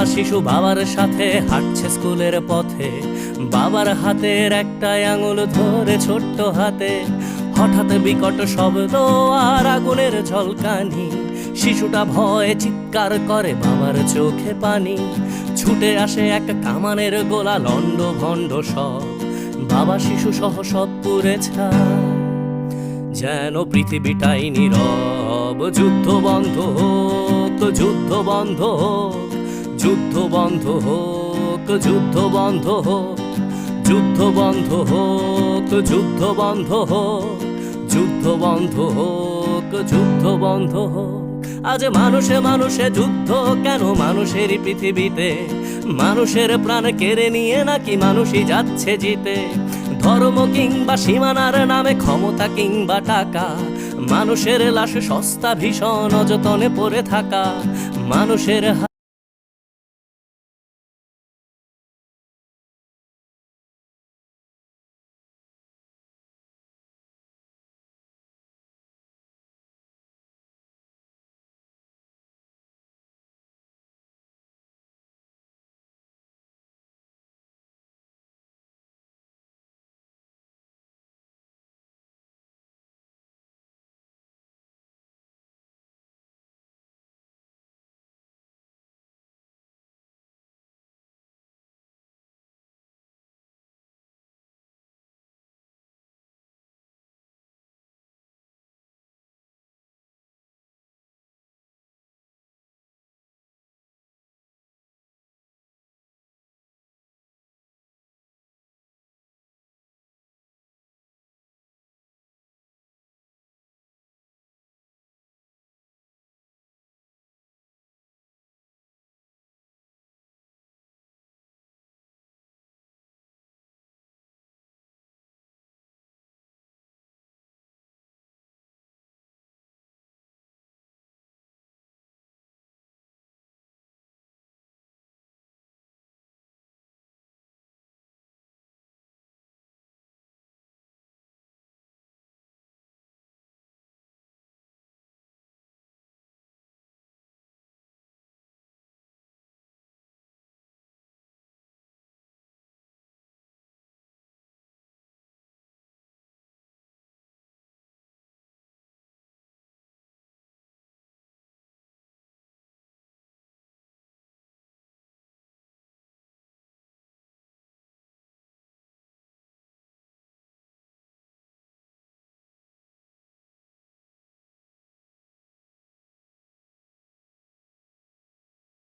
শিশু বাবার সাথে হাঁটছে স্কুলের পথে, বাবার হাতের একটা আঙুল ধরে ছোট্ট হাতে। হঠাৎ বিকট শব্দ আর আগুনের ঝলকানি, শিশুটা ভয়ে চিৎকার করে, বাবার চোখে পানি। ছুটে আসে এক কামানের গোলা, লন্ড ভন্ড সব, বাবা শিশু সহ সব পুড়ে ছাই। যেন পৃথিবীটাই নীরব, যুদ্ধ বন্ধ হোক, যুদ্ধ বন্ধ হোক, যুদ্ধ বন্ধ হোক, যুদ্ধ বন্ধ হোক, যুদ্ধ বন্ধ হোক, যুদ্ধ বন্ধ হোক, যুদ্ধ বন্ধ হোক, যুদ্ধ বন্ধ হোক। আজ মানুষে মানুষে যুদ্ধ কেন মানুষেরই পৃথিবীতে? মানুষের প্রাণ কেড়ে নিয়ে নাকি মানুষই যাচ্ছে জিতে? ধর্ম কিংবা সীমানার নামে, ক্ষমতা কিংবা টাকা, মানুষের লাশ সস্তা ভীষণ অযতনে পড়ে থাকা। মানুষের